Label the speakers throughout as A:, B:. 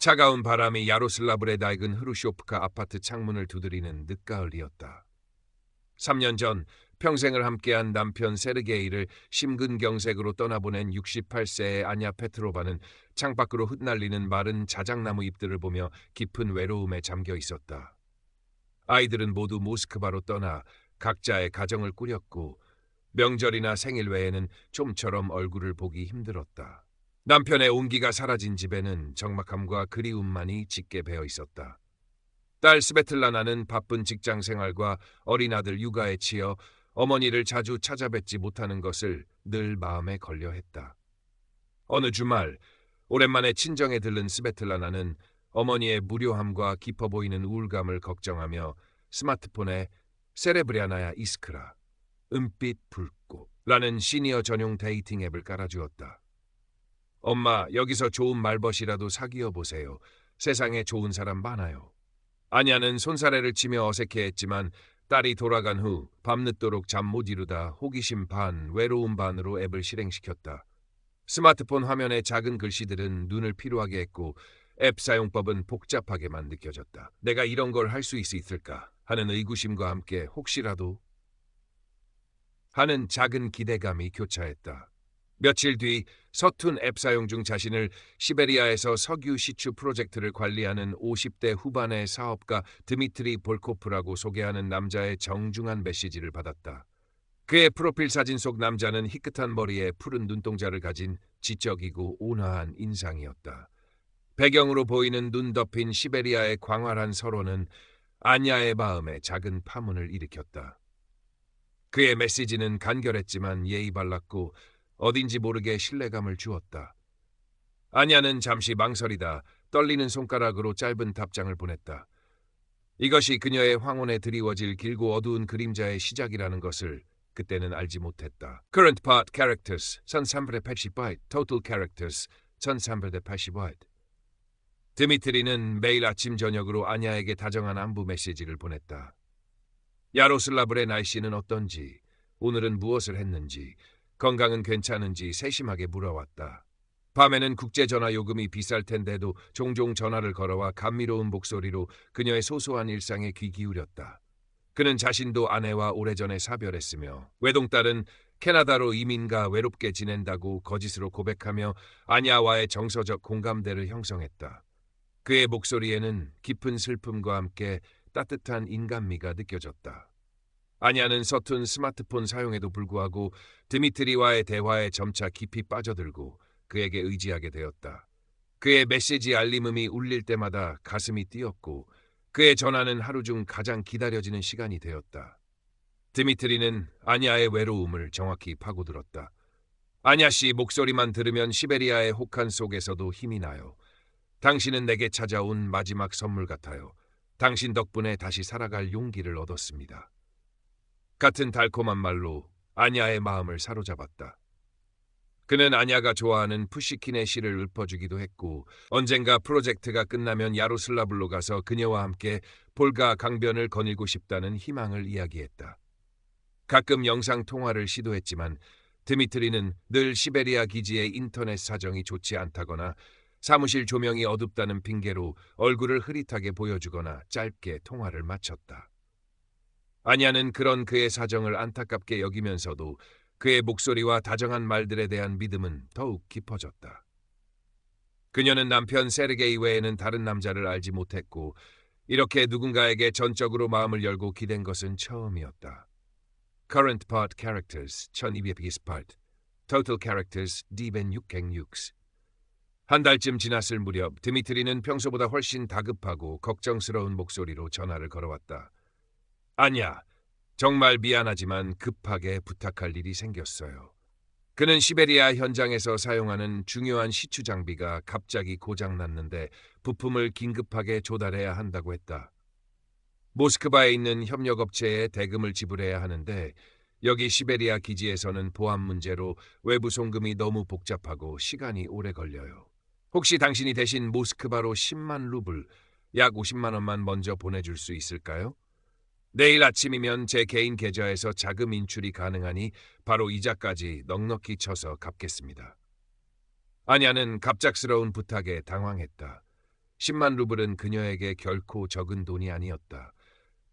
A: 차가운 바람이 야로슬라브에 낡은 흐루쇼프카 아파트 창문을 두드리는 늦가을이었다. 3년 전 평생을 함께한 남편 세르게이를 심근경색으로 떠나보낸 68세의 아냐 페트로바는 창밖으로 흩날리는 마른 자작나무 잎들을 보며 깊은 외로움에 잠겨 있었다. 아이들은 모두 모스크바로 떠나 각자의 가정을 꾸렸고 명절이나 생일 외에는 좀처럼 얼굴을 보기 힘들었다. 남편의 온기가 사라진 집에는 적막함과 그리움만이 짙게 배어 있었다. 딸 스베틀라나는 바쁜 직장 생활과 어린 아들 육아에 치여 어머니를 자주 찾아뵙지 못하는 것을 늘 마음에 걸려 했다. 어느 주말 오랜만에 친정에 들른 스베틀라나는 어머니의 무료함과 깊어 보이는 우울감을 걱정하며 스마트폰에 세레브리아나야 이스크라, 은빛 불꽃라는 시니어 전용 데이팅 앱을 깔아주었다. 엄마, 여기서 좋은 말벗이라도 사귀어 보세요. 세상에 좋은 사람 많아요. 아냐는 손사래를 치며 어색해했지만 딸이 돌아간 후 밤늦도록 잠 못 이루다 호기심 반, 외로움 반으로 앱을 실행시켰다. 스마트폰 화면의 작은 글씨들은 눈을 피로하게 했고 앱 사용법은 복잡하게만 느껴졌다. 내가 이런 걸 할 수 있을까 하는 의구심과 함께 혹시라도 하는 작은 기대감이 교차했다. 며칠 뒤 서툰 앱 사용 중 자신을 시베리아에서 석유 시추 프로젝트를 관리하는 50대 후반의 사업가 드미트리 볼코프라고 소개하는 남자의 정중한 메시지를 받았다. 그의 프로필 사진 속 남자는 희끗한 머리에 푸른 눈동자를 가진 지적이고 온화한 인상이었다. 배경으로 보이는 눈 덮인 시베리아의 광활한 서로는 아냐의 마음에 작은 파문을 일으켰다. 그의 메시지는 간결했지만 예의 발랐고 어딘지 모르게 신뢰감을 주었다. 아냐는 잠시 망설이다 떨리는 손가락으로 짧은 답장을 보냈다. 이것이 그녀의 황혼에 드리워질 길고 어두운 그림자의 시작이라는 것을 그때는 알지 못했다. Current part characters 1380 Total characters 1380. 드미트리는 매일 아침 저녁으로 아냐에게 다정한 안부 메시지를 보냈다. 야로슬라브의 날씨는 어떤지, 오늘은 무엇을 했는지, 건강은 괜찮은지 세심하게 물어왔다. 밤에는 국제전화 요금이 비쌀 텐데도 종종 전화를 걸어와 감미로운 목소리로 그녀의 소소한 일상에 귀 기울였다. 그는 자신도 아내와 오래전에 사별했으며 외동딸은 캐나다로 이민가 외롭게 지낸다고 거짓으로 고백하며 아냐와의 정서적 공감대를 형성했다. 그의 목소리에는 깊은 슬픔과 함께 따뜻한 인간미가 느껴졌다. 아냐는 서툰 스마트폰 사용에도 불구하고 드미트리와의 대화에 점차 깊이 빠져들고 그에게 의지하게 되었다. 그의 메시지 알림음이 울릴 때마다 가슴이 뛰었고 그의 전화는 하루 중 가장 기다려지는 시간이 되었다. 드미트리는 아냐의 외로움을 정확히 파고들었다. 아냐 씨 목소리만 들으면 시베리아의 혹한 속에서도 힘이 나요. 당신은 내게 찾아온 마지막 선물 같아요. 당신 덕분에 다시 살아갈 용기를 얻었습니다. 같은 달콤한 말로 아냐의 마음을 사로잡았다. 그는 아냐가 좋아하는 푸시킨의 시를 읊어주기도 했고 언젠가 프로젝트가 끝나면 야로슬라블로 가서 그녀와 함께 볼가 강변을 거닐고 싶다는 희망을 이야기했다. 가끔 영상 통화를 시도했지만 드미트리는 늘 시베리아 기지의 인터넷 사정이 좋지 않다거나 사무실 조명이 어둡다는 핑계로 얼굴을 흐릿하게 보여주거나 짧게 통화를 마쳤다. 아냐는 그런 그의 사정을 안타깝게 여기면서도 그의 목소리와 다정한 말들에 대한 믿음은 더욱 깊어졌다. 그녀는 남편 세르게이 외에는 다른 남자를 알지 못했고 이렇게 누군가에게 전적으로 마음을 열고 기댄 것은 처음이었다. Current part characters 1228 Total characters 266. 한 달쯤 지났을 무렵 드미트리는 평소보다 훨씬 다급하고 걱정스러운 목소리로 전화를 걸어왔다. 아냐, 정말 미안하지만 급하게 부탁할 일이 생겼어요. 그는 시베리아 현장에서 사용하는 중요한 시추 장비가 갑자기 고장났는데 부품을 긴급하게 조달해야 한다고 했다. 모스크바에 있는 협력업체에 대금을 지불해야 하는데 여기 시베리아 기지에서는 보안 문제로 외부 송금이 너무 복잡하고 시간이 오래 걸려요. 혹시 당신이 대신 모스크바로 10만 루블, 약 50만 원만 먼저 보내줄 수 있을까요? 내일 아침이면 제 개인 계좌에서 자금 인출이 가능하니 바로 이자까지 넉넉히 쳐서 갚겠습니다. 아냐는 갑작스러운 부탁에 당황했다. 10만 루블은 그녀에게 결코 적은 돈이 아니었다.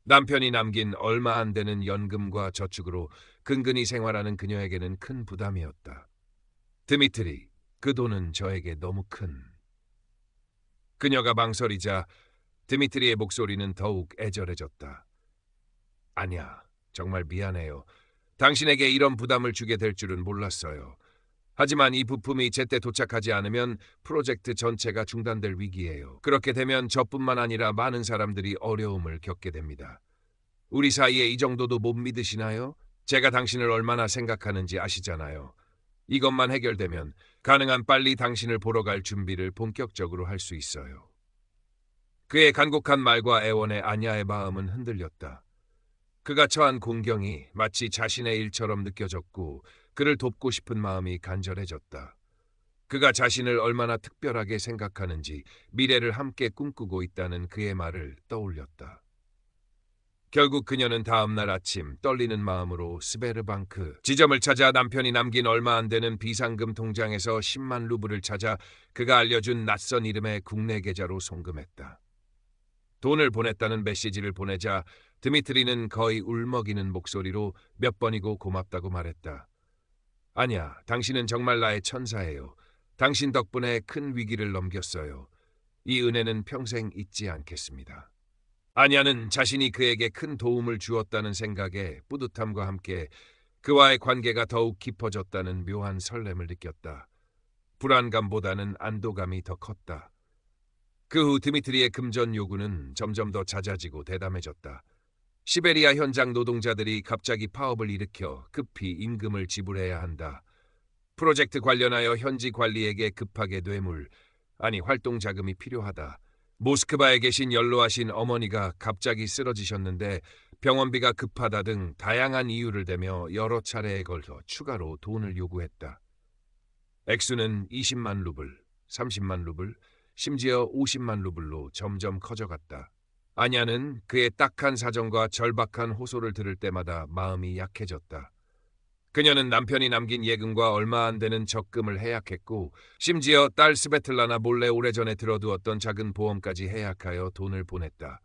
A: 남편이 남긴 얼마 안 되는 연금과 저축으로 근근히 생활하는 그녀에게는 큰 부담이었다. 드미트리, 그 돈은 저에게 너무 큰. 그녀가 망설이자 드미트리의 목소리는 더욱 애절해졌다. 아니야, 정말 미안해요. 당신에게 이런 부담을 주게 될 줄은 몰랐어요. 하지만 이 부품이 제때 도착하지 않으면 프로젝트 전체가 중단될 위기예요. 그렇게 되면 저뿐만 아니라 많은 사람들이 어려움을 겪게 됩니다. 우리 사이에 이 정도도 못 믿으시나요? 제가 당신을 얼마나 생각하는지 아시잖아요. 이것만 해결되면 가능한 빨리 당신을 보러 갈 준비를 본격적으로 할 수 있어요. 그의 간곡한 말과 애원에 아냐의 마음은 흔들렸다. 그가 처한 공경이 마치 자신의 일처럼 느껴졌고 그를 돕고 싶은 마음이 간절해졌다. 그가 자신을 얼마나 특별하게 생각하는지 미래를 함께 꿈꾸고 있다는 그의 말을 떠올렸다. 결국 그녀는 다음 날 아침 떨리는 마음으로 스베르방크 지점을 찾아 남편이 남긴 얼마 안 되는 비상금 통장에서 10만 루블을 찾아 그가 알려준 낯선 이름의 국내 계좌로 송금했다. 돈을 보냈다는 메시지를 보내자 드미트리는 거의 울먹이는 목소리로 몇 번이고 고맙다고 말했다. 아니야, 당신은 정말 나의 천사예요. 당신 덕분에 큰 위기를 넘겼어요. 이 은혜는 평생 잊지 않겠습니다. 아냐는 자신이 그에게 큰 도움을 주었다는 생각에 뿌듯함과 함께 그와의 관계가 더욱 깊어졌다는 묘한 설렘을 느꼈다. 불안감보다는 안도감이 더 컸다. 그 후 드미트리의 금전 요구는 점점 더 잦아지고 대담해졌다. 시베리아 현장 노동자들이 갑자기 파업을 일으켜 급히 임금을 지불해야 한다. 프로젝트 관련하여 현지 관리에게 급하게 뇌물, 아니 활동 자금이 필요하다. 모스크바에 계신 연로하신 어머니가 갑자기 쓰러지셨는데 병원비가 급하다 등 다양한 이유를 대며 여러 차례에 걸쳐 추가로 돈을 요구했다. 액수는 20만 루블, 30만 루블, 심지어 50만 루블로 점점 커져갔다. 아냐는 그의 딱한 사정과 절박한 호소를 들을 때마다 마음이 약해졌다. 그녀는 남편이 남긴 예금과 얼마 안 되는 적금을 해약했고 심지어 딸 스베틀라나 몰래 오래전에 들어두었던 작은 보험까지 해약하여 돈을 보냈다.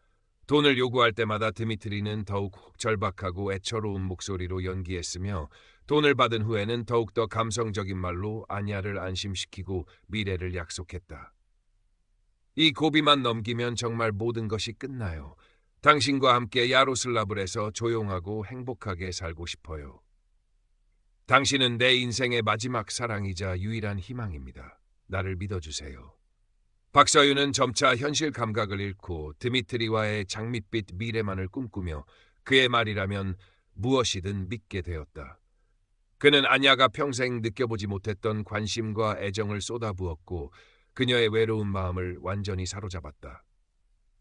A: 돈을 요구할 때마다 드미트리는 더욱 절박하고 애처로운 목소리로 연기했으며 돈을 받은 후에는 더욱더 감성적인 말로 아냐를 안심시키고 미래를 약속했다. 이 고비만 넘기면 정말 모든 것이 끝나요. 당신과 함께 야로슬라블에서 조용하고 행복하게 살고 싶어요. 당신은 내 인생의 마지막 사랑이자 유일한 희망입니다. 나를 믿어주세요. 박서윤은 점차 현실 감각을 잃고 드미트리와의 장밋빛 미래만을 꿈꾸며 그의 말이라면 무엇이든 믿게 되었다. 그는 아냐가 평생 느껴보지 못했던 관심과 애정을 쏟아부었고 그녀의 외로운 마음을 완전히 사로잡았다.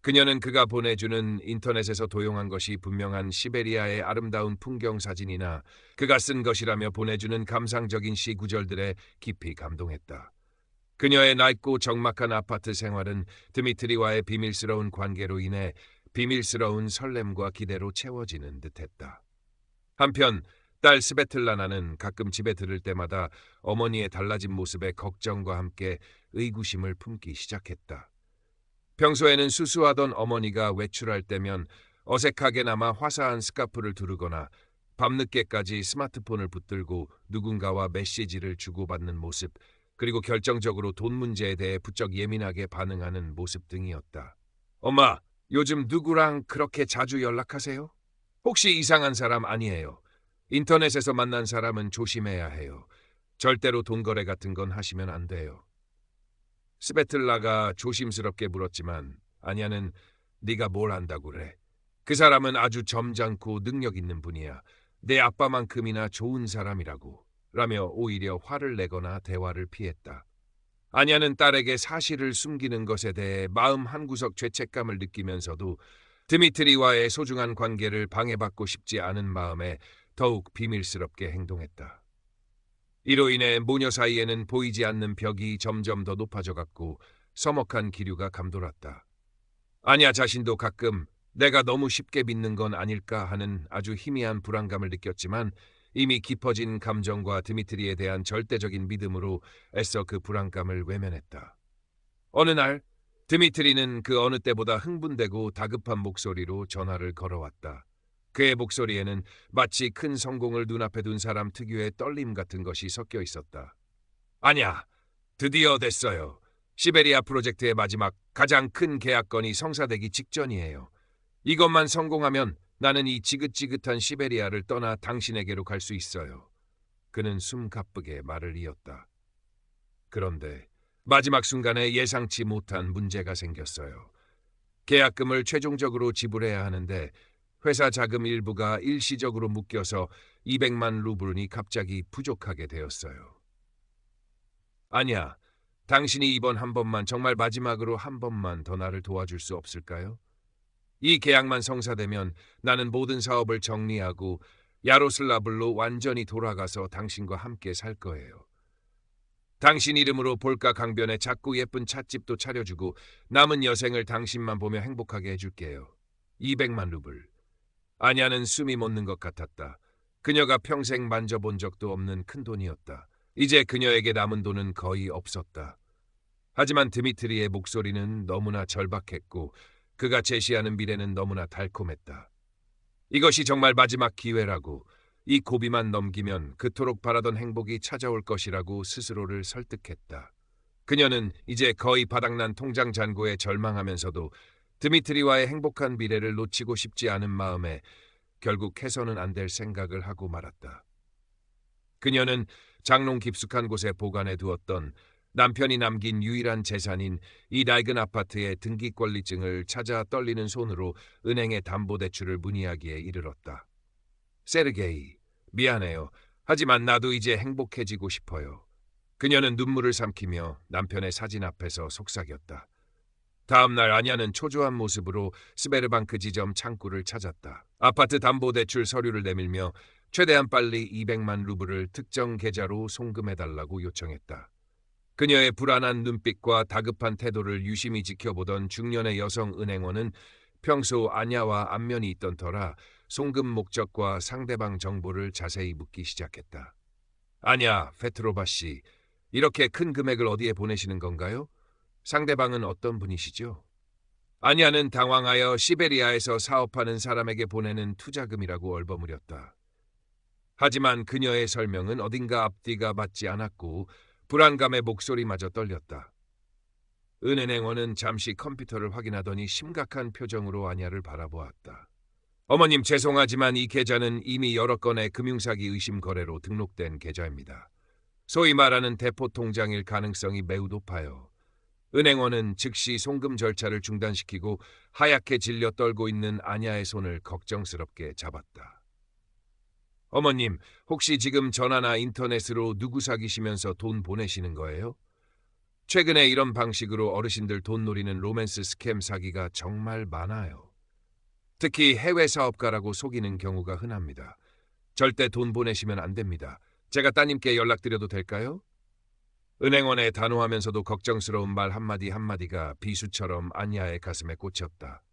A: 그녀는 그가 보내주는 인터넷에서 도용한 것이 분명한 시베리아의 아름다운 풍경 사진이나 그가 쓴 것이라며 보내주는 감상적인 시 구절들에 깊이 감동했다. 그녀의 낡고 적막한 아파트 생활은 드미트리와의 비밀스러운 관계로 인해 비밀스러운 설렘과 기대로 채워지는 듯했다. 한편 딸 스베틀라나는 가끔 집에 들을 때마다 어머니의 달라진 모습에 걱정과 함께 의구심을 품기 시작했다. 평소에는 수수하던 어머니가 외출할 때면 어색하게나마 화사한 스카프를 두르거나 밤늦게까지 스마트폰을 붙들고 누군가와 메시지를 주고받는 모습, 그리고 결정적으로 돈 문제에 대해 부쩍 예민하게 반응하는 모습 등이었다. 엄마, 요즘 누구랑 그렇게 자주 연락하세요? 혹시 이상한 사람 아니에요? 인터넷에서 만난 사람은 조심해야 해요. 절대로 돈 거래 같은 건 하시면 안 돼요. 스베틀라가 조심스럽게 물었지만 아냐는 네가 뭘 안다고 그래. 그 사람은 아주 점잖고 능력 있는 분이야. 내 아빠만큼이나 좋은 사람이라고. 라며 오히려 화를 내거나 대화를 피했다. 아냐는 딸에게 사실을 숨기는 것에 대해 마음 한구석 죄책감을 느끼면서도 드미트리와의 소중한 관계를 방해받고 싶지 않은 마음에 더욱 비밀스럽게 행동했다. 이로 인해 모녀 사이에는 보이지 않는 벽이 점점 더 높아져갔고 서먹한 기류가 감돌았다. 아냐 자신도 가끔 내가 너무 쉽게 믿는 건 아닐까 하는 아주 희미한 불안감을 느꼈지만 이미 깊어진 감정과 드미트리에 대한 절대적인 믿음으로 애써 그 불안감을 외면했다. 어느 날 드미트리는 그 어느 때보다 흥분되고 다급한 목소리로 전화를 걸어왔다. 그의 목소리에는 마치 큰 성공을 눈앞에 둔 사람 특유의 떨림 같은 것이 섞여 있었다. 아냐, 드디어 됐어요. 시베리아 프로젝트의 마지막 가장 큰 계약건이 성사되기 직전이에요. 이것만 성공하면 나는 이 지긋지긋한 시베리아를 떠나 당신에게로 갈 수 있어요. 그는 숨 가쁘게 말을 이었다. 그런데 마지막 순간에 예상치 못한 문제가 생겼어요. 계약금을 최종적으로 지불해야 하는데 회사 자금 일부가 일시적으로 묶여서 200만 루블이 갑자기 부족하게 되었어요. 아니야, 당신이 이번 한 번만, 정말 마지막으로 한 번만 더 나를 도와줄 수 없을까요? 이 계약만 성사되면 나는 모든 사업을 정리하고 야로슬라블로 완전히 돌아가서 당신과 함께 살 거예요. 당신 이름으로 볼가 강변에 작고 예쁜 찻집도 차려주고 남은 여생을 당신만 보며 행복하게 해줄게요. 200만 루블. 아냐는 숨이 멎는 것 같았다. 그녀가 평생 만져본 적도 없는 큰 돈이었다. 이제 그녀에게 남은 돈은 거의 없었다. 하지만 드미트리의 목소리는 너무나 절박했고 그가 제시하는 미래는 너무나 달콤했다. 이것이 정말 마지막 기회라고, 이 고비만 넘기면 그토록 바라던 행복이 찾아올 것이라고 스스로를 설득했다. 그녀는 이제 거의 바닥난 통장 잔고에 절망하면서도 드미트리와의 행복한 미래를 놓치고 싶지 않은 마음에 결국 해서는 안 될 생각을 하고 말았다. 그녀는 장롱 깊숙한 곳에 보관해 두었던 남편이 남긴 유일한 재산인 이 낡은 아파트의 등기권리증을 찾아 떨리는 손으로 은행의 담보대출을 문의하기에 이르렀다. 세르게이, 미안해요. 하지만 나도 이제 행복해지고 싶어요. 그녀는 눈물을 삼키며 남편의 사진 앞에서 속삭였다. 다음 날 아냐는 초조한 모습으로 스베르방크 지점 창구를 찾았다. 아파트 담보대출 서류를 내밀며 최대한 빨리 200만 루블을 특정 계좌로 송금해달라고 요청했다. 그녀의 불안한 눈빛과 다급한 태도를 유심히 지켜보던 중년의 여성 은행원은 평소 아냐와 안면이 있던 터라 송금 목적과 상대방 정보를 자세히 묻기 시작했다. 아냐, 페트로바 씨, 이렇게 큰 금액을 어디에 보내시는 건가요? 상대방은 어떤 분이시죠? 아냐는 당황하여 시베리아에서 사업하는 사람에게 보내는 투자금이라고 얼버무렸다. 하지만 그녀의 설명은 어딘가 앞뒤가 맞지 않았고 불안감에 목소리마저 떨렸다. 은행원은 잠시 컴퓨터를 확인하더니 심각한 표정으로 아냐를 바라보았다. 어머님, 죄송하지만 이 계좌는 이미 여러 건의 금융사기 의심 거래로 등록된 계좌입니다. 소위 말하는 대포 통장일 가능성이 매우 높아요. 은행원은 즉시 송금 절차를 중단시키고 하얗게 질려 떨고 있는 아냐의 손을 걱정스럽게 잡았다. 어머님, 혹시 지금 전화나 인터넷으로 누구 사귀시면서 돈 보내시는 거예요? 최근에 이런 방식으로 어르신들 돈 노리는 로맨스 스캠 사기가 정말 많아요. 특히 해외 사업가라고 속이는 경우가 흔합니다. 절대 돈 보내시면 안 됩니다. 제가 따님께 연락드려도 될까요? 은행원의 단호하면서도 걱정스러운 말 한마디 한마디가 비수처럼 안야의 가슴에 꽂혔다.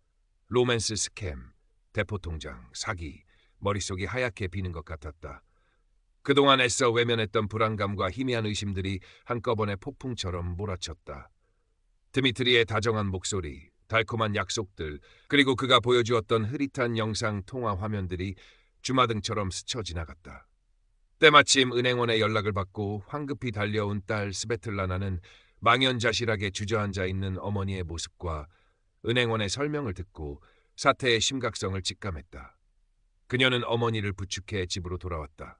A: 로맨스 스캠, 대포통장, 사기, 머릿속이 하얗게 비는 것 같았다. 그동안 애써 외면했던 불안감과 희미한 의심들이 한꺼번에 폭풍처럼 몰아쳤다. 드미트리의 다정한 목소리, 달콤한 약속들, 그리고 그가 보여주었던 흐릿한 영상 통화 화면들이 주마등처럼 스쳐 지나갔다. 때마침 은행원의 연락을 받고 황급히 달려온 딸 스베틀라나는 망연자실하게 주저앉아 있는 어머니의 모습과 은행원의 설명을 듣고 사태의 심각성을 직감했다. 그녀는 어머니를 부축해 집으로 돌아왔다.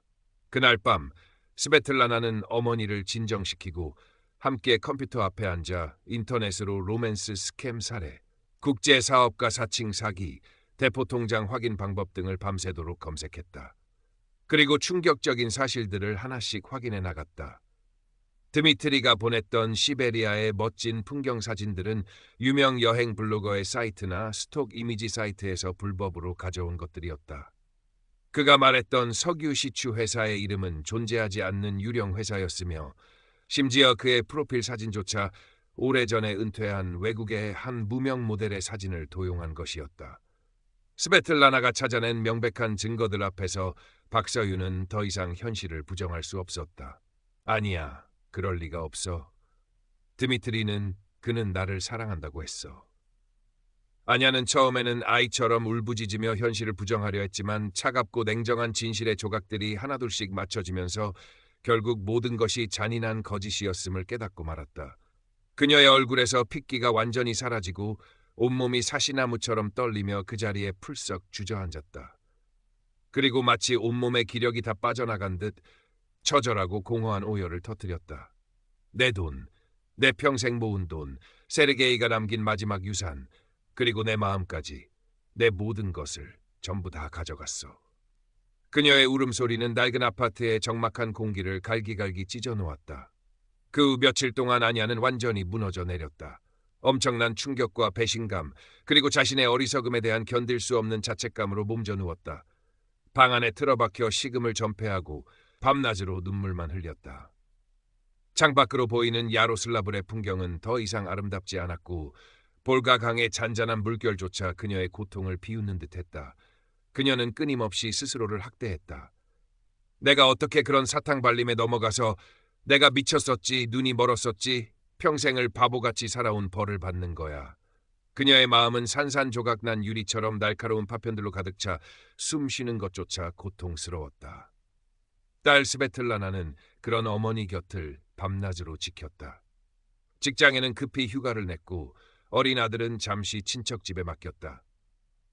A: 그날 밤 스베틀라나는 어머니를 진정시키고 함께 컴퓨터 앞에 앉아 인터넷으로 로맨스 스캠 사례, 국제사업가 사칭 사기, 대포통장 확인 방법 등을 밤새도록 검색했다. 그리고 충격적인 사실들을 하나씩 확인해 나갔다. 드미트리가 보냈던 시베리아의 멋진 풍경 사진들은 유명 여행 블로거의 사이트나 스톡 이미지 사이트에서 불법으로 가져온 것들이었다. 그가 말했던 석유 시추 회사의 이름은 존재하지 않는 유령 회사였으며 심지어 그의 프로필 사진조차 오래전에 은퇴한 외국의 한 무명 모델의 사진을 도용한 것이었다. 스베틀라나가 찾아낸 명백한 증거들 앞에서 박서윤은 더 이상 현실을 부정할 수 없었다. 아니야, 그럴 리가 없어. 드미트리는 그는 나를 사랑한다고 했어. 아냐는 처음에는 아이처럼 울부짖으며 현실을 부정하려 했지만 차갑고 냉정한 진실의 조각들이 하나둘씩 맞춰지면서 결국 모든 것이 잔인한 거짓이었음을 깨닫고 말았다. 그녀의 얼굴에서 핏기가 완전히 사라지고 온몸이 사시나무처럼 떨리며 그 자리에 풀썩 주저앉았다. 그리고 마치 온몸의 기력이 다 빠져나간 듯 처절하고 공허한 오열을 터뜨렸다. 내 돈, 내 평생 모은 돈, 세르게이가 남긴 마지막 유산, 그리고 내 마음까지, 내 모든 것을 전부 다 가져갔어. 그녀의 울음소리는 낡은 아파트의 적막한 공기를 갈기갈기 찢어놓았다. 그 후 며칠 동안 아냐는 완전히 무너져 내렸다. 엄청난 충격과 배신감, 그리고 자신의 어리석음에 대한 견딜 수 없는 자책감으로 몸져 누웠다. 방 안에 틀어박혀 식음을 전폐하고 밤낮으로 눈물만 흘렸다. 창밖으로 보이는 야로슬라블의 풍경은 더 이상 아름답지 않았고 볼가 강의 잔잔한 물결조차 그녀의 고통을 비웃는 듯했다. 그녀는 끊임없이 스스로를 학대했다. 내가 어떻게 그런 사탕발림에 넘어가서 내가 미쳤었지, 눈이 멀었었지, 평생을 바보같이 살아온 벌을 받는 거야. 그녀의 마음은 산산조각 난 유리처럼 날카로운 파편들로 가득 차 숨 쉬는 것조차 고통스러웠다. 딸 스베틀라나는 그런 어머니 곁을 밤낮으로 지켰다. 직장에는 급히 휴가를 냈고 어린 아들은 잠시 친척 집에 맡겼다.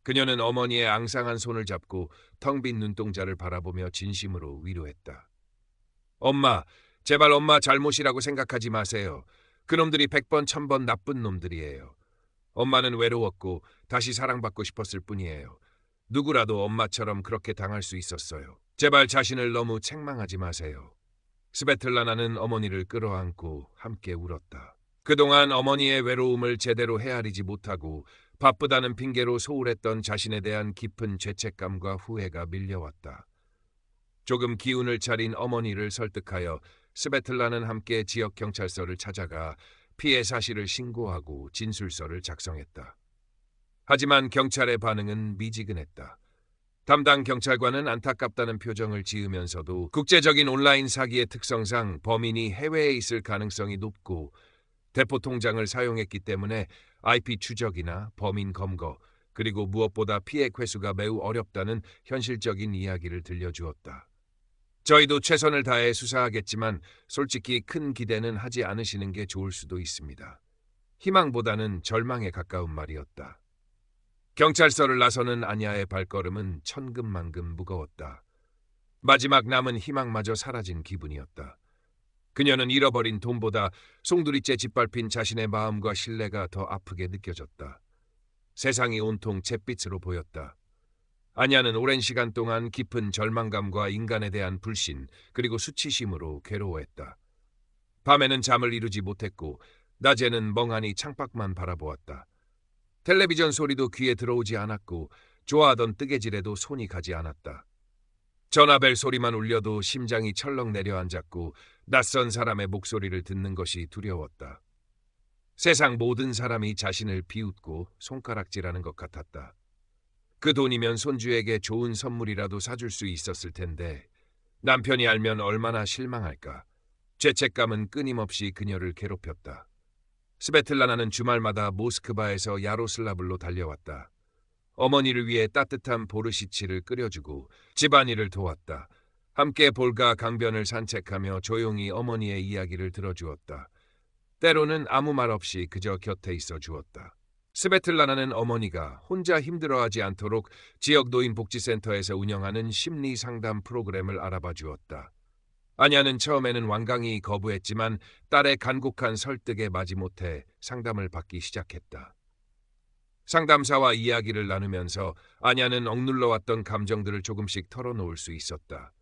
A: 그녀는 어머니의 앙상한 손을 잡고 텅 빈 눈동자를 바라보며 진심으로 위로했다. 엄마, 제발 엄마 잘못이라고 생각하지 마세요. 그놈들이 100번 1000번 나쁜 놈들이에요. 엄마는 외로웠고 다시 사랑받고 싶었을 뿐이에요. 누구라도 엄마처럼 그렇게 당할 수 있었어요. 제발 자신을 너무 책망하지 마세요. 스베틀라나는 어머니를 끌어안고 함께 울었다. 그동안 어머니의 외로움을 제대로 헤아리지 못하고 바쁘다는 핑계로 소홀했던 자신에 대한 깊은 죄책감과 후회가 밀려왔다. 조금 기운을 차린 어머니를 설득하여 스베틀라는 함께 지역 경찰서를 찾아가 피해 사실을 신고하고 진술서를 작성했다. 하지만 경찰의 반응은 미지근했다. 담당 경찰관은 안타깝다는 표정을 지으면서도 국제적인 온라인 사기의 특성상 범인이 해외에 있을 가능성이 높고 대포 통장을 사용했기 때문에 IP 추적이나 범인 검거, 그리고 무엇보다 피해 회수가 매우 어렵다는 현실적인 이야기를 들려주었다. 저희도 최선을 다해 수사하겠지만 솔직히 큰 기대는 하지 않으시는 게 좋을 수도 있습니다. 희망보다는 절망에 가까운 말이었다. 경찰서를 나서는 아냐의 발걸음은 천근만근 무거웠다. 마지막 남은 희망마저 사라진 기분이었다. 그녀는 잃어버린 돈보다 송두리째 짓밟힌 자신의 마음과 신뢰가 더 아프게 느껴졌다. 세상이 온통 잿빛으로 보였다. 아냐는 오랜 시간 동안 깊은 절망감과 인간에 대한 불신, 그리고 수치심으로 괴로워했다. 밤에는 잠을 이루지 못했고 낮에는 멍하니 창밖만 바라보았다. 텔레비전 소리도 귀에 들어오지 않았고 좋아하던 뜨개질에도 손이 가지 않았다. 전화벨 소리만 울려도 심장이 철렁 내려앉았고 낯선 사람의 목소리를 듣는 것이 두려웠다. 세상 모든 사람이 자신을 비웃고 손가락질하는 것 같았다. 그 돈이면 손주에게 좋은 선물이라도 사줄 수 있었을 텐데 남편이 알면 얼마나 실망할까. 죄책감은 끊임없이 그녀를 괴롭혔다. 스베틀라나는 주말마다 모스크바에서 야로슬라블로 달려왔다. 어머니를 위해 따뜻한 보르시치를 끓여주고 집안일을 도왔다. 함께 볼가 강변을 산책하며 조용히 어머니의 이야기를 들어주었다. 때로는 아무 말 없이 그저 곁에 있어 주었다. 스베틀라나는 어머니가 혼자 힘들어하지 않도록 지역 노인복지센터에서 운영하는 심리 상담 프로그램을 알아봐 주었다. 아냐는 처음에는 완강히 거부했지만 딸의 간곡한 설득에 마지못해 상담을 받기 시작했다. 상담사와 이야기를 나누면서 아냐는 억눌러왔던 감정들을 조금씩 털어놓을 수 있었다.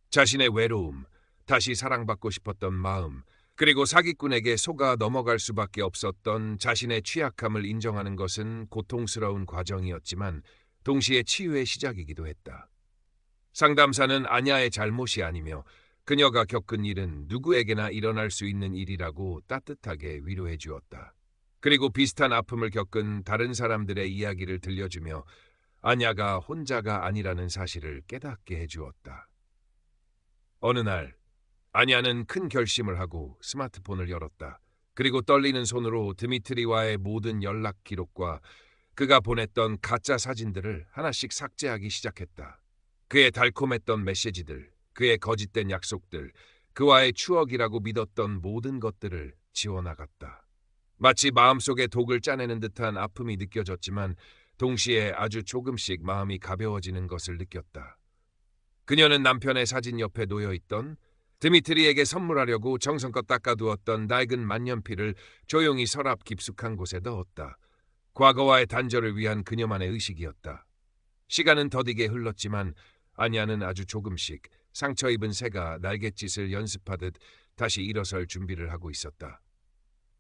A: 자신의 외로움, 다시 사랑받고 싶었던 마음, 그리고 사기꾼에게 속아 넘어갈 수밖에 없었던 자신의 취약함을 인정하는 것은 고통스러운 과정이었지만 동시에 치유의 시작이기도 했다. 상담사는 아냐의 잘못이 아니며 그녀가 겪은 일은 누구에게나 일어날 수 있는 일이라고 따뜻하게 위로해 주었다. 그리고 비슷한 아픔을 겪은 다른 사람들의 이야기를 들려주며 아냐가 혼자가 아니라는 사실을 깨닫게 해주었다. 어느 날 아냐는 큰 결심을 하고 스마트폰을 열었다. 그리고 떨리는 손으로 드미트리와의 모든 연락 기록과 그가 보냈던 가짜 사진들을 하나씩 삭제하기 시작했다. 그의 달콤했던 메시지들, 그의 거짓된 약속들, 그와의 추억이라고 믿었던 모든 것들을 지워나갔다. 마치 마음속에 독을 짜내는 듯한 아픔이 느껴졌지만 동시에 아주 조금씩 마음이 가벼워지는 것을 느꼈다. 그녀는 남편의 사진 옆에 놓여있던 드미트리에게 선물하려고 정성껏 닦아두었던 낡은 만년필을 조용히 서랍 깊숙한 곳에 넣었다. 과거와의 단절을 위한 그녀만의 의식이었다. 시간은 더디게 흘렀지만 아냐는 아주 조금씩 상처 입은 새가 날갯짓을 연습하듯 다시 일어설 준비를 하고 있었다.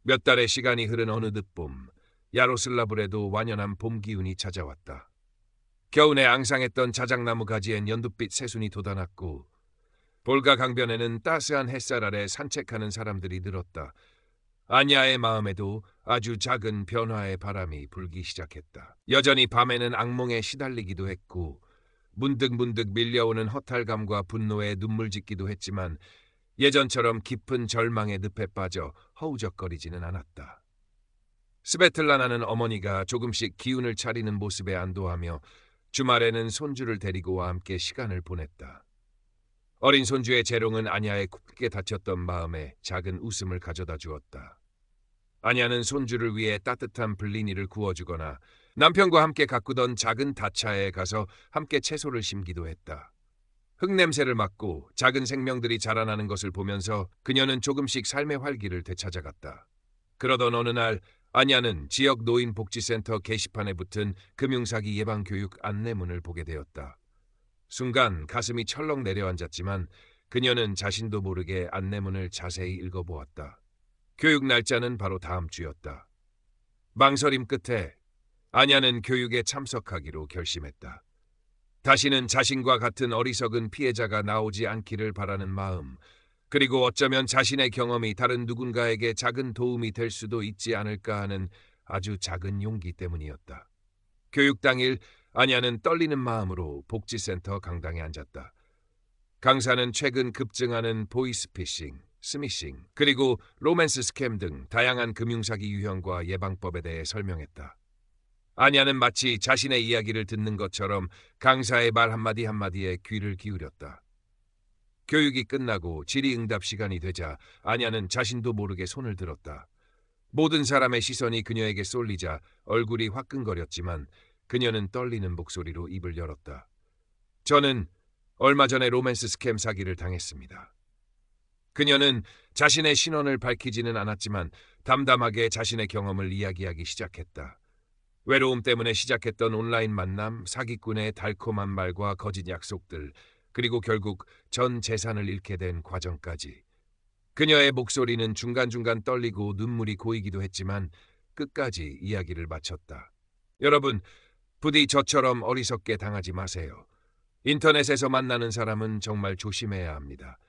A: 몇 달의 시간이 흐른 어느 늦봄, 야로슬라블에도 완연한 봄 기운이 찾아왔다. 겨우내 앙상했던 자작나무 가지엔 연두빛 새순이 돋아났고 볼가 강변에는 따스한 햇살 아래 산책하는 사람들이 늘었다. 아냐의 마음에도 아주 작은 변화의 바람이 불기 시작했다. 여전히 밤에는 악몽에 시달리기도 했고 문득문득 밀려오는 허탈감과 분노에 눈물 짓기도 했지만 예전처럼 깊은 절망의 늪에 빠져 허우적거리지는 않았다. 스베틀라나는 어머니가 조금씩 기운을 차리는 모습에 안도하며 주말에는 손주를 데리고와 함께 시간을 보냈다. 어린 손주의 재롱은 아냐의 굳게 닫혔던 마음에 작은 웃음을 가져다 주었다. 아냐는 손주를 위해 따뜻한 블리니를 구워주거나 남편과 함께 가꾸던 작은 다차에 가서 함께 채소를 심기도 했다. 흙냄새를 맡고 작은 생명들이 자라나는 것을 보면서 그녀는 조금씩 삶의 활기를 되찾아갔다. 그러던 어느 날 아냐는 지역 노인복지센터 게시판에 붙은 금융사기 예방교육 안내문을 보게 되었다. 순간 가슴이 철렁 내려앉았지만 그녀는 자신도 모르게 안내문을 자세히 읽어보았다. 교육 날짜는 바로 다음 주였다. 망설임 끝에 아냐는 교육에 참석하기로 결심했다. 다시는 자신과 같은 어리석은 피해자가 나오지 않기를 바라는 마음, 그리고 어쩌면 자신의 경험이 다른 누군가에게 작은 도움이 될 수도 있지 않을까 하는 아주 작은 용기 때문이었다. 교육 당일 아냐는 떨리는 마음으로 복지센터 강당에 앉았다. 강사는 최근 급증하는 보이스피싱, 스미싱, 그리고 로맨스 스캠 등 다양한 금융사기 유형과 예방법에 대해 설명했다. 아냐는 마치 자신의 이야기를 듣는 것처럼 강사의 말 한마디 한마디에 귀를 기울였다. 교육이 끝나고 질의응답 시간이 되자 아냐는 자신도 모르게 손을 들었다. 모든 사람의 시선이 그녀에게 쏠리자 얼굴이 화끈거렸지만 그녀는 떨리는 목소리로 입을 열었다. 저는 얼마 전에 로맨스 스캠 사기를 당했습니다. 그녀는 자신의 신원을 밝히지는 않았지만 담담하게 자신의 경험을 이야기하기 시작했다. 외로움 때문에 시작했던 온라인 만남, 사기꾼의 달콤한 말과 거짓 약속들, 그리고 결국 전 재산을 잃게 된 과정까지. 그녀의 목소리는 중간중간 떨리고 눈물이 고이기도 했지만 끝까지 이야기를 마쳤다. 여러분, 부디 저처럼 어리석게 당하지 마세요. 인터넷에서 만나는 사람은 정말 조심해야 합니다.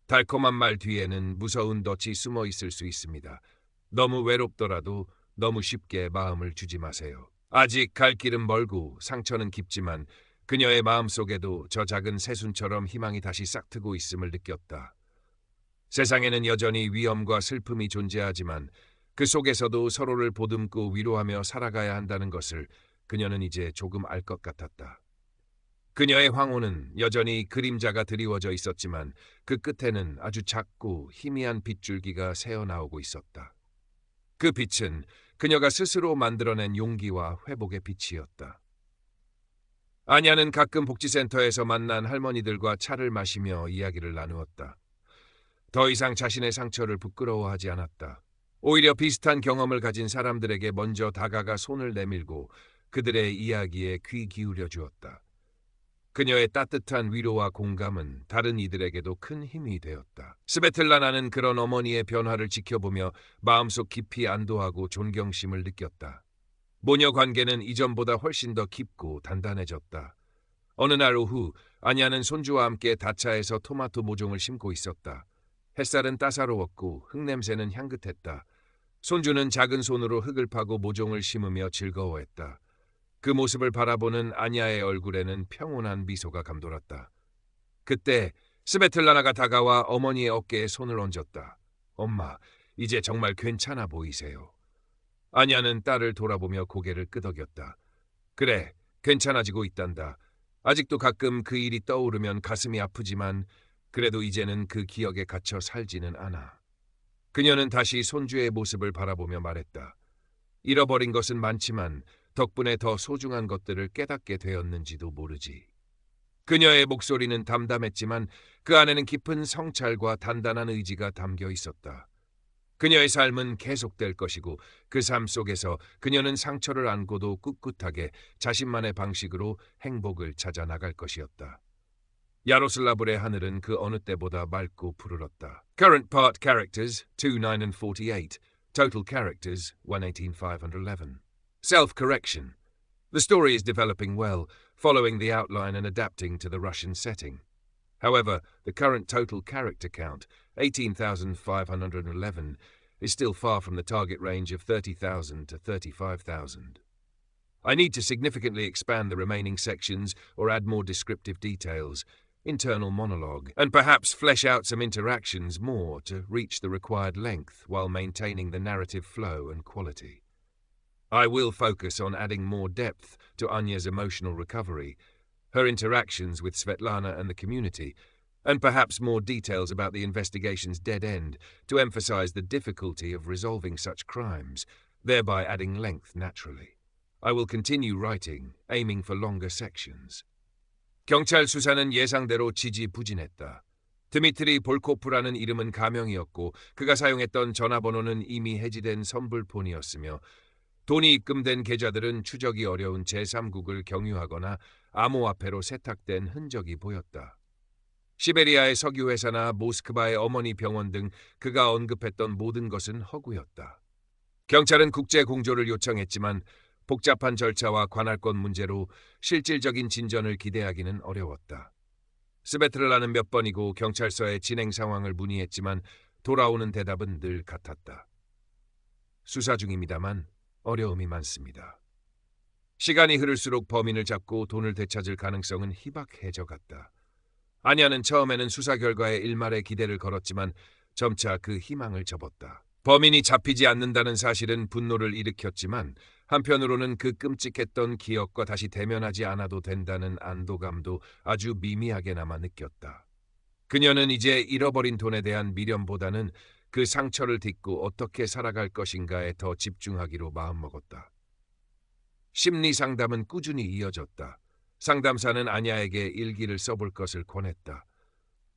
A: 달콤한 말 뒤에는 무서운 덫이 숨어 있을 수 있습니다. 너무 외롭더라도 너무 쉽게 마음을 주지 마세요. 아직 갈 길은 멀고 상처는 깊지만 그녀의 마음속에도 저 작은 새순처럼 희망이 다시 싹트고 있음을 느꼈다. 세상에는 여전히 위험과 슬픔이 존재하지만 그 속에서도 서로를 보듬고 위로하며 살아가야 한다는 것을 그녀는 이제 조금 알 것 같았다. 그녀의 황혼은 여전히 그림자가 드리워져 있었지만 그 끝에는 아주 작고 희미한 빗줄기가 새어나오고 있었다. 그 빛은 그녀가 스스로 만들어낸 용기와 회복의 빛이었다. 아냐는 가끔 복지센터에서 만난 할머니들과 차를 마시며 이야기를 나누었다. 더 이상 자신의 상처를 부끄러워하지 않았다. 오히려 비슷한 경험을 가진 사람들에게 먼저 다가가 손을 내밀고 그들의 이야기에 귀 기울여 주었다. 그녀의 따뜻한 위로와 공감은 다른 이들에게도 큰 힘이 되었다. 스베틀라나는 그런 어머니의 변화를 지켜보며 마음속 깊이 안도하고 존경심을 느꼈다. 모녀 관계는 이전보다 훨씬 더 깊고 단단해졌다. 어느 날 오후 아냐는 손주와 함께 다차에서 토마토 모종을 심고 있었다. 햇살은 따사로웠고 흙냄새는 향긋했다. 손주는 작은 손으로 흙을 파고 모종을 심으며 즐거워했다. 그 모습을 바라보는 아냐의 얼굴에는 평온한 미소가 감돌았다. 그때 스베틀라나가 다가와 어머니의 어깨에 손을 얹었다. 엄마, 이제 정말 괜찮아 보이세요. 아냐는 딸을 돌아보며 고개를 끄덕였다. 그래, 괜찮아지고 있단다. 아직도 가끔 그 일이 떠오르면 가슴이 아프지만 그래도 이제는 그 기억에 갇혀 살지는 않아. 그녀는 다시 손주의 모습을 바라보며 말했다. 잃어버린 것은 많지만 덕분에 더 소중한 것들을 깨닫게 되었는지도 모르지. 그녀의 목소리는 담담했지만 그 안에는 깊은 성찰과 단단한 의지가 담겨 있었다. 그녀의 삶은 계속될 것이고 그 삶 속에서 그녀는 상처를 안고도 꿋꿋하게 자신만의 방식으로 행복을 찾아 나갈 것이었다. 야로슬라블의 하늘은 그 어느 때보다 맑고 푸르렀다. Current part characters 2, 9 and 48. Total characters 118, 511. Self-correction. The story is developing well, following the outline and adapting to the Russian setting. However, the current total character count, 18,511, is still far from the target range of 30,000 to 35,000. I need to significantly expand the remaining sections or add more descriptive details, internal monologue, and perhaps flesh out some interactions more to reach the required length while maintaining the narrative flow and quality. I will focus on adding more depth to Anya's emotional recovery, her interactions with Svetlana and the community, and perhaps more details about the investigation's dead end to emphasize the difficulty of resolving such crimes, thereby adding length naturally. I will continue writing, aiming for longer sections. 경찰 수사는 예상대로 지지부진했다. 드미트리 볼코프라는 이름은 가명이었고 그가 사용했던 전화번호는 이미 해지된 선불폰이었으며 돈이 입금된 계좌들은 추적이 어려운 제3국을 경유하거나 암호화폐로 세탁된 흔적이 보였다. 시베리아의 석유회사나 모스크바의 어머니 병원 등 그가 언급했던 모든 것은 허구였다. 경찰은 국제 공조를 요청했지만 복잡한 절차와 관할권 문제로 실질적인 진전을 기대하기는 어려웠다. 스베틀라는 몇 번이고 경찰서에 진행 상황을 문의했지만 돌아오는 대답은 늘 같았다. 수사 중입니다만 어려움이 많습니다. 시간이 흐를수록 범인을 잡고 돈을 되찾을 가능성은 희박해져 갔다. 아냐는 처음에는 수사 결과에 일말의 기대를 걸었지만 점차 그 희망을 접었다. 범인이 잡히지 않는다는 사실은 분노를 일으켰지만 한편으로는 그 끔찍했던 기억과 다시 대면하지 않아도 된다는 안도감도 아주 미미하게나마 느꼈다. 그녀는 이제 잃어버린 돈에 대한 미련보다는 그 상처를 딛고 어떻게 살아갈 것인가에 더 집중하기로 마음먹었다. 심리 상담은 꾸준히 이어졌다. 상담사는 아냐에게 일기를 써볼 것을 권했다.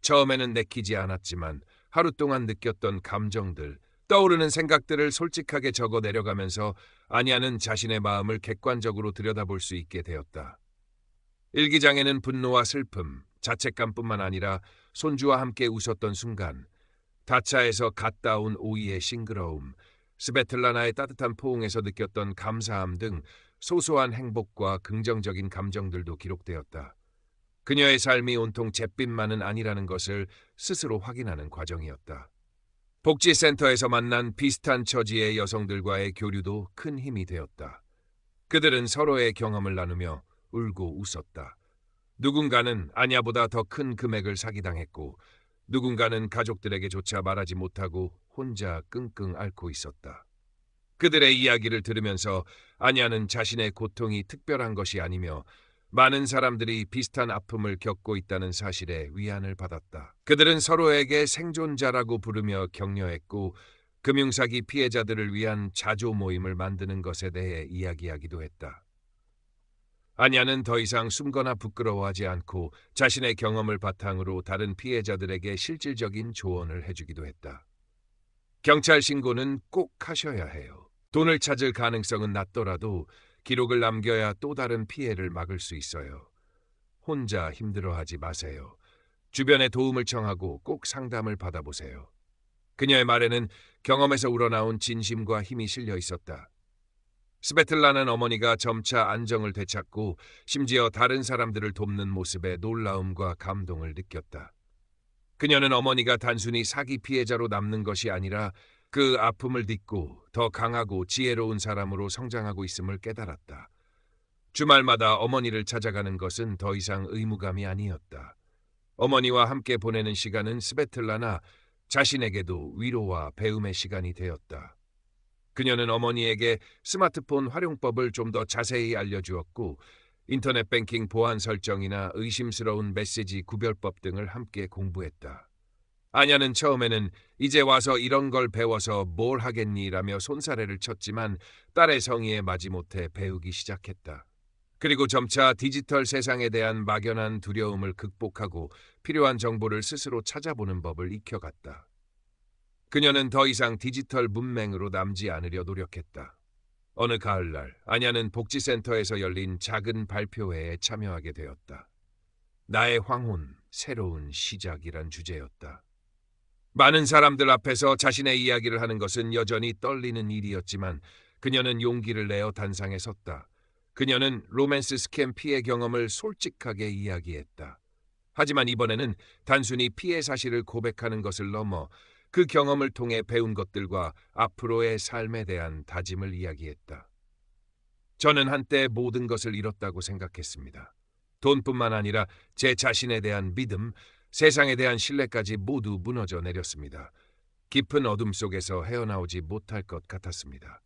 A: 처음에는 내키지 않았지만 하루 동안 느꼈던 감정들, 떠오르는 생각들을 솔직하게 적어 내려가면서 아냐는 자신의 마음을 객관적으로 들여다볼 수 있게 되었다. 일기장에는 분노와 슬픔, 자책감뿐만 아니라 손주와 함께 웃었던 순간, 다차에서 갓 따온 오이의 싱그러움, 스베틀라나의 따뜻한 포옹에서 느꼈던 감사함 등 소소한 행복과 긍정적인 감정들도 기록되었다. 그녀의 삶이 온통 잿빛만은 아니라는 것을 스스로 확인하는 과정이었다. 복지센터에서 만난 비슷한 처지의 여성들과의 교류도 큰 힘이 되었다. 그들은 서로의 경험을 나누며 울고 웃었다. 누군가는 아냐보다 더 큰 금액을 사기당했고 누군가는 가족들에게조차 말하지 못하고 혼자 끙끙 앓고 있었다. 그들의 이야기를 들으면서 아냐는 자신의 고통이 특별한 것이 아니며 많은 사람들이 비슷한 아픔을 겪고 있다는 사실에 위안을 받았다. 그들은 서로에게 생존자라고 부르며 격려했고 금융사기 피해자들을 위한 자조 모임을 만드는 것에 대해 이야기하기도 했다. 아냐는 더 이상 숨거나 부끄러워하지 않고 자신의 경험을 바탕으로 다른 피해자들에게 실질적인 조언을 해주기도 했다. 경찰 신고는 꼭 하셔야 해요. 돈을 찾을 가능성은 낮더라도 기록을 남겨야 또 다른 피해를 막을 수 있어요. 혼자 힘들어하지 마세요. 주변에 도움을 청하고 꼭 상담을 받아보세요. 그녀의 말에는 경험에서 우러나온 진심과 힘이 실려 있었다. 스베틀라는 어머니가 점차 안정을 되찾고 심지어 다른 사람들을 돕는 모습에 놀라움과 감동을 느꼈다. 그녀는 어머니가 단순히 사기 피해자로 남는 것이 아니라 그 아픔을 딛고 더 강하고 지혜로운 사람으로 성장하고 있음을 깨달았다. 주말마다 어머니를 찾아가는 것은 더 이상 의무감이 아니었다. 어머니와 함께 보내는 시간은 스베틀라나 자신에게도 위로와 배움의 시간이 되었다. 그녀는 어머니에게 스마트폰 활용법을 좀 더 자세히 알려주었고 인터넷 뱅킹 보안 설정이나 의심스러운 메시지 구별법 등을 함께 공부했다. 아냐는 처음에는 이제 와서 이런 걸 배워서 뭘 하겠니라며 손사래를 쳤지만 딸의 성의에 마지못해 배우기 시작했다. 그리고 점차 디지털 세상에 대한 막연한 두려움을 극복하고 필요한 정보를 스스로 찾아보는 법을 익혀갔다. 그녀는 더 이상 디지털 문맹으로 남지 않으려 노력했다. 어느 가을날 아냐는 복지센터에서 열린 작은 발표회에 참여하게 되었다. 나의 황혼, 새로운 시작이란 주제였다. 많은 사람들 앞에서 자신의 이야기를 하는 것은 여전히 떨리는 일이었지만 그녀는 용기를 내어 단상에 섰다. 그녀는 로맨스 스캠 피해 경험을 솔직하게 이야기했다. 하지만 이번에는 단순히 피해 사실을 고백하는 것을 넘어 그 경험을 통해 배운 것들과 앞으로의 삶에 대한 다짐을 이야기했다. 저는 한때 모든 것을 잃었다고 생각했습니다. 돈뿐만 아니라 제 자신에 대한 믿음, 세상에 대한 신뢰까지 모두 무너져 내렸습니다. 깊은 어둠 속에서 헤어나오지 못할 것 같았습니다.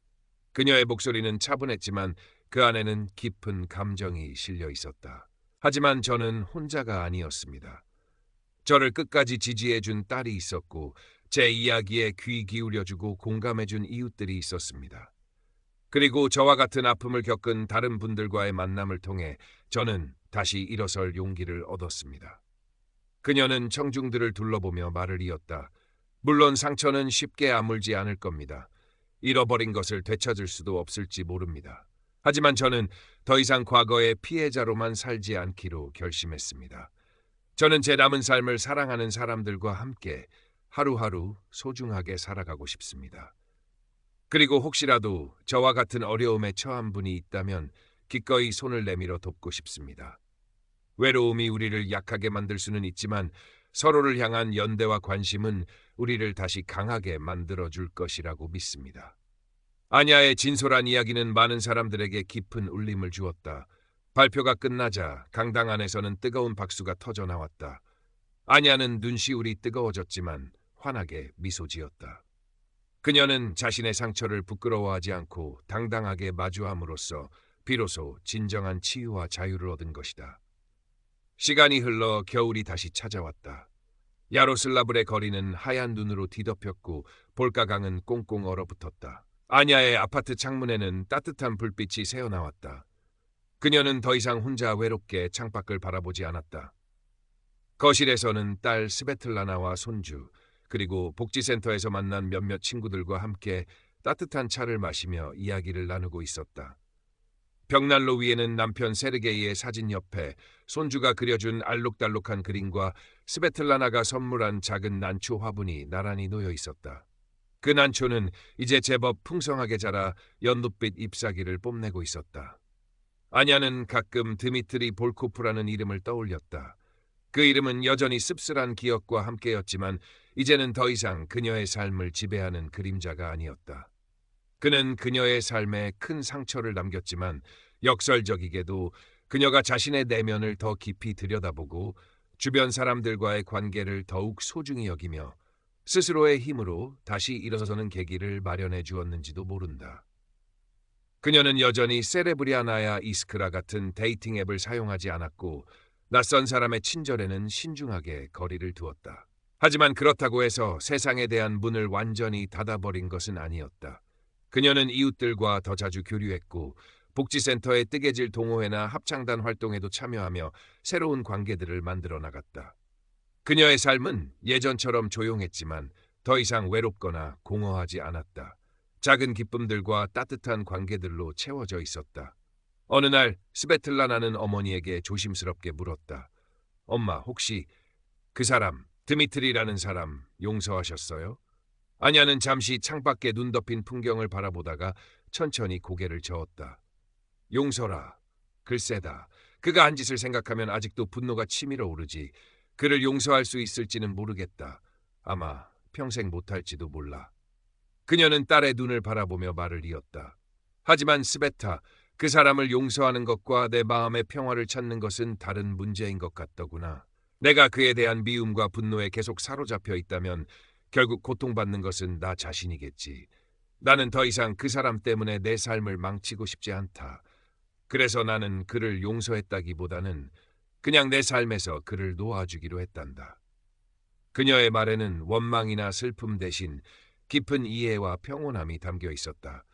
A: 그녀의 목소리는 차분했지만 그 안에는 깊은 감정이 실려 있었다. 하지만 저는 혼자가 아니었습니다. 저를 끝까지 지지해준 딸이 있었고 제 이야기에 귀 기울여주고 공감해준 이웃들이 있었습니다. 그리고 저와 같은 아픔을 겪은 다른 분들과의 만남을 통해 저는 다시 일어설 용기를 얻었습니다. 그녀는 청중들을 둘러보며 말을 이었다. 물론 상처는 쉽게 아물지 않을 겁니다. 잃어버린 것을 되찾을 수도 없을지 모릅니다. 하지만 저는 더 이상 과거의 피해자로만 살지 않기로 결심했습니다. 저는 제 남은 삶을 사랑하는 사람들과 함께 하루하루 소중하게 살아가고 싶습니다. 그리고 혹시라도 저와 같은 어려움에 처한 분이 있다면 기꺼이 손을 내밀어 돕고 싶습니다. 외로움이 우리를 약하게 만들 수는 있지만 서로를 향한 연대와 관심은 우리를 다시 강하게 만들어줄 것이라고 믿습니다. 아냐의 진솔한 이야기는 많은 사람들에게 깊은 울림을 주었다. 발표가 끝나자 강당 안에서는 뜨거운 박수가 터져 나왔다. 아냐는 눈시울이 뜨거워졌지만 환하게 미소 지었다. 그녀는 자신의 상처를 부끄러워하지 않고 당당하게 마주함으로써 비로소 진정한 치유와 자유를 얻은 것이다. 시간이 흘러 겨울이 다시 찾아왔다. 야로슬라블의 거리는 하얀 눈으로 뒤덮였고 볼가강은 꽁꽁 얼어붙었다. 아냐의 아파트 창문에는 따뜻한 불빛이 새어나왔다. 그녀는 더 이상 혼자 외롭게 창밖을 바라보지 않았다. 거실에서는 딸 스베틀라나와 손주, 그리고 복지센터에서 만난 몇몇 친구들과 함께 따뜻한 차를 마시며 이야기를 나누고 있었다. 벽난로 위에는 남편 세르게이의 사진 옆에 손주가 그려준 알록달록한 그림과 스베틀라나가 선물한 작은 난초 화분이 나란히 놓여 있었다. 그 난초는 이제 제법 풍성하게 자라 연두빛 잎사귀를 뽐내고 있었다. 아냐는 가끔 드미트리 볼코프라는 이름을 떠올렸다. 그 이름은 여전히 씁쓸한 기억과 함께였지만 이제는 더 이상 그녀의 삶을 지배하는 그림자가 아니었다. 그는 그녀의 삶에 큰 상처를 남겼지만 역설적이게도 그녀가 자신의 내면을 더 깊이 들여다보고 주변 사람들과의 관계를 더욱 소중히 여기며 스스로의 힘으로 다시 일어서는 계기를 마련해 주었는지도 모른다. 그녀는 여전히 세레브리아나야 이스크라 같은 데이팅 앱을 사용하지 않았고 낯선 사람의 친절에는 신중하게 거리를 두었다. 하지만 그렇다고 해서 세상에 대한 문을 완전히 닫아버린 것은 아니었다. 그녀는 이웃들과 더 자주 교류했고 복지센터의 뜨개질 동호회나 합창단 활동에도 참여하며 새로운 관계들을 만들어 나갔다. 그녀의 삶은 예전처럼 조용했지만 더 이상 외롭거나 공허하지 않았다. 작은 기쁨들과 따뜻한 관계들로 채워져 있었다. 어느 날 스베틀라나는 어머니에게 조심스럽게 물었다. 엄마, 혹시 그 사람, 드미트리라는 사람 용서하셨어요? 아냐는 잠시 창밖에 눈 덮인 풍경을 바라보다가 천천히 고개를 저었다. 용서라. 글쎄다. 그가 한 짓을 생각하면 아직도 분노가 치밀어 오르지. 그를 용서할 수 있을지는 모르겠다. 아마 평생 못할지도 몰라. 그녀는 딸의 눈을 바라보며 말을 이었다. 하지만 스베타, 그 사람을 용서하는 것과 내 마음의 평화를 찾는 것은 다른 문제인 것 같더구나. 내가 그에 대한 미움과 분노에 계속 사로잡혀 있다면 결국 고통받는 것은 나 자신이겠지. 나는 더 이상 그 사람 때문에 내 삶을 망치고 싶지 않다. 그래서 나는 그를 용서했다기보다는 그냥 내 삶에서 그를 놓아주기로 했단다. 그녀의 말에는 원망이나 슬픔 대신 깊은 이해와 평온함이 담겨 있었다.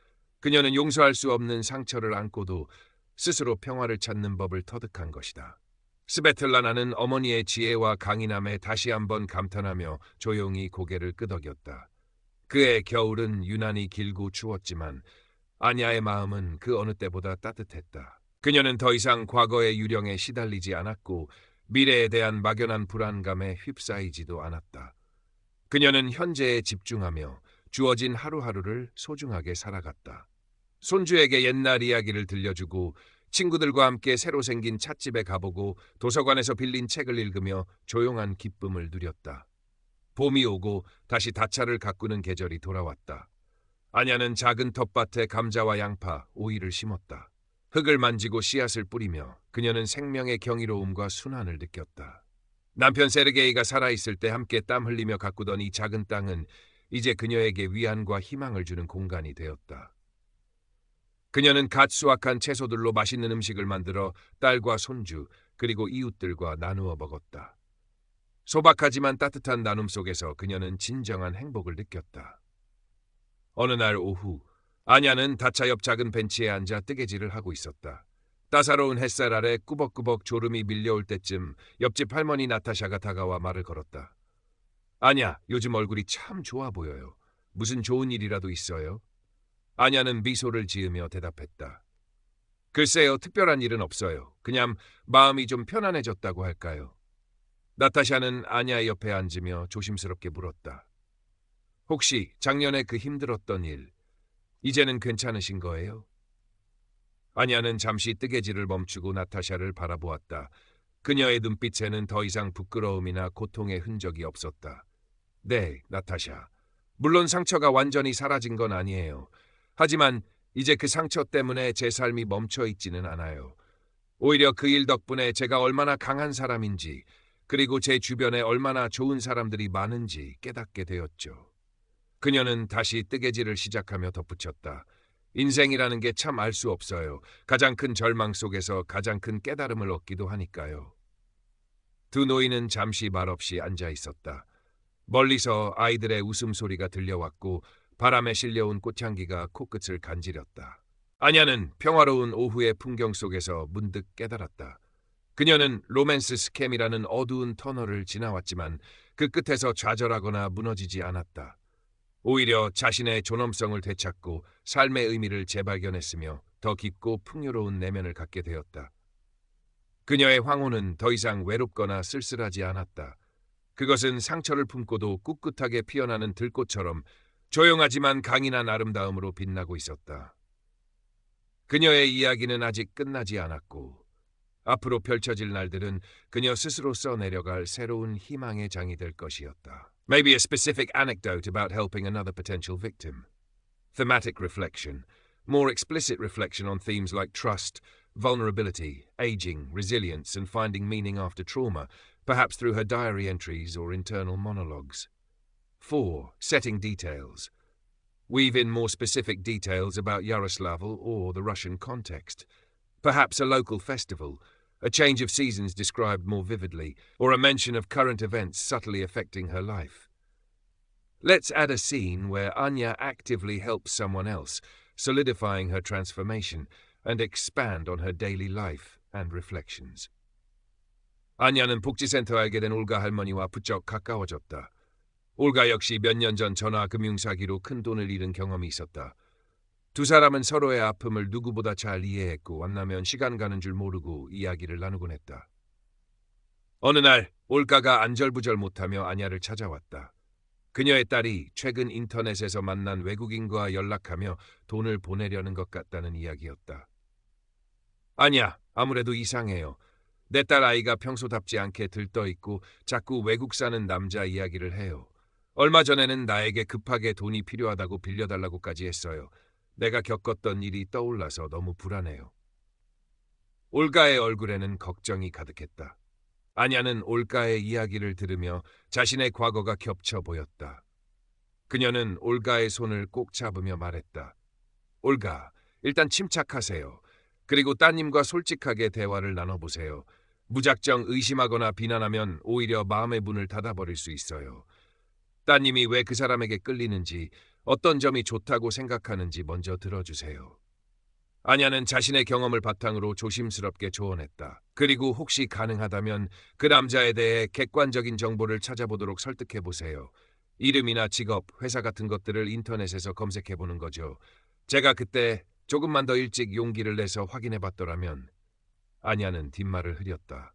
A: 그녀는 용서할 수 없는 상처를 안고도 스스로 평화를 찾는 법을 터득한 것이다. 스베틀라나는 어머니의 지혜와 강인함에 다시 한번 감탄하며 조용히 고개를 끄덕였다. 그의 겨울은 유난히 길고 추웠지만 아냐의 마음은 그 어느 때보다 따뜻했다. 그녀는 더 이상 과거의 유령에 시달리지 않았고 미래에 대한 막연한 불안감에 휩싸이지도 않았다. 그녀는 현재에 집중하며 주어진 하루하루를 소중하게 살아갔다. 손주에게 옛날 이야기를 들려주고 친구들과 함께 새로 생긴 찻집에 가보고 도서관에서 빌린 책을 읽으며 조용한 기쁨을 누렸다. 봄이 오고 다시 다차를 가꾸는 계절이 돌아왔다. 아냐는 작은 텃밭에 감자와 양파, 오이를 심었다. 흙을 만지고 씨앗을 뿌리며 그녀는 생명의 경이로움과 순환을 느꼈다. 남편 세르게이가 살아있을 때 함께 땀 흘리며 가꾸던 이 작은 땅은 이제 그녀에게 위안과 희망을 주는 공간이 되었다. 그녀는 갓 수확한 채소들로 맛있는 음식을 만들어 딸과 손주 그리고 이웃들과 나누어 먹었다. 소박하지만 따뜻한 나눔 속에서 그녀는 진정한 행복을 느꼈다. 어느 날 오후 아냐는 다차 옆 작은 벤치에 앉아 뜨개질을 하고 있었다. 따사로운 햇살 아래 꾸벅꾸벅 졸음이 밀려올 때쯤 옆집 할머니 나타샤가 다가와 말을 걸었다. 아냐, 요즘 얼굴이 참 좋아 보여요. 무슨 좋은 일이라도 있어요? 아냐는 미소를 지으며 대답했다. 글쎄요, 특별한 일은 없어요. 그냥 마음이 좀 편안해졌다고 할까요? 나타샤는 아냐의 옆에 앉으며 조심스럽게 물었다. 혹시 작년에 그 힘들었던 일, 이제는 괜찮으신 거예요? 아냐는 잠시 뜨개질을 멈추고 나타샤를 바라보았다. 그녀의 눈빛에는 더 이상 부끄러움이나 고통의 흔적이 없었다. 네, 나타샤. 물론 상처가 완전히 사라진 건 아니에요. 하지만 이제 그 상처 때문에 제 삶이 멈춰 있지는 않아요. 오히려 그 일 덕분에 제가 얼마나 강한 사람인지, 그리고 제 주변에 얼마나 좋은 사람들이 많은지 깨닫게 되었죠. 그녀는 다시 뜨개질을 시작하며 덧붙였다. 인생이라는 게 참 알 수 없어요. 가장 큰 절망 속에서 가장 큰 깨달음을 얻기도 하니까요. 두 노인은 잠시 말없이 앉아 있었다. 멀리서 아이들의 웃음소리가 들려왔고 바람에 실려온 꽃향기가 코끝을 간지렸다. 아냐는 평화로운 오후의 풍경 속에서 문득 깨달았다. 그녀는 로맨스 스캠이라는 어두운 터널을 지나왔지만 그 끝에서 좌절하거나 무너지지 않았다. 오히려 자신의 존엄성을 되찾고 삶의 의미를 재발견했으며 더 깊고 풍요로운 내면을 갖게 되었다. 그녀의 황혼은 더 이상 외롭거나 쓸쓸하지 않았다. 그것은 상처를 품고도 꿋꿋하게 피어나는 들꽃처럼 조용하지만 강인한 아름다움으로 빛나고 있었다. 그녀의 이야기는 아직 끝나지 않았고 앞으로 펼쳐질 날들은 그녀 스스로 써내려갈 새로운 희망의 장이 될 것이었다. Maybe a specific anecdote about helping another potential victim. Thematic reflection. More explicit reflection on themes like trust, vulnerability, aging, resilience, and finding meaning after trauma, perhaps through her diary entries or internal monologues. 4. Setting details. Weave in more specific details about Yaroslavl or the Russian context. Perhaps a local festival, a change of seasons described more vividly, or a mention of current events subtly affecting her life. Let's add a scene where Anya actively helps someone else, solidifying her transformation, and expand on her daily life and reflections. 아냐는 복지센터에 알게 된 올가 할머니와 부쩍 가까워졌다. 올가 역시 몇 년 전 전화 금융 사기로 큰 돈을 잃은 경험이 있었다. 두 사람은 서로의 아픔을 누구보다 잘 이해했고 만나면 시간 가는 줄 모르고 이야기를 나누곤 했다. 어느 날 올가가 안절부절 못하며 아냐를 찾아왔다. 그녀의 딸이 최근 인터넷에서 만난 외국인과 연락하며 돈을 보내려는 것 같다는 이야기였다. 아냐, 아무래도 이상해요. 내 딸 아이가 평소답지 않게 들떠있고 자꾸 외국 사는 남자 이야기를 해요. 얼마 전에는 나에게 급하게 돈이 필요하다고 빌려달라고까지 했어요. 내가 겪었던 일이 떠올라서 너무 불안해요. 올가의 얼굴에는 걱정이 가득했다. 아냐는 올가의 이야기를 들으며 자신의 과거가 겹쳐 보였다. 그녀는 올가의 손을 꼭 잡으며 말했다. 올가, 일단 침착하세요. 그리고 따님과 솔직하게 대화를 나눠보세요. 무작정 의심하거나 비난하면 오히려 마음의 문을 닫아버릴 수 있어요. 따님이 왜 그 사람에게 끌리는지, 어떤 점이 좋다고 생각하는지 먼저 들어주세요. 아냐는 자신의 경험을 바탕으로 조심스럽게 조언했다. 그리고 혹시 가능하다면 그 남자에 대해 객관적인 정보를 찾아보도록 설득해보세요. 이름이나 직업, 회사 같은 것들을 인터넷에서 검색해보는 거죠. 제가 그때 조금만 더 일찍 용기를 내서 확인해봤더라면. 아냐는 뒷말을 흐렸다.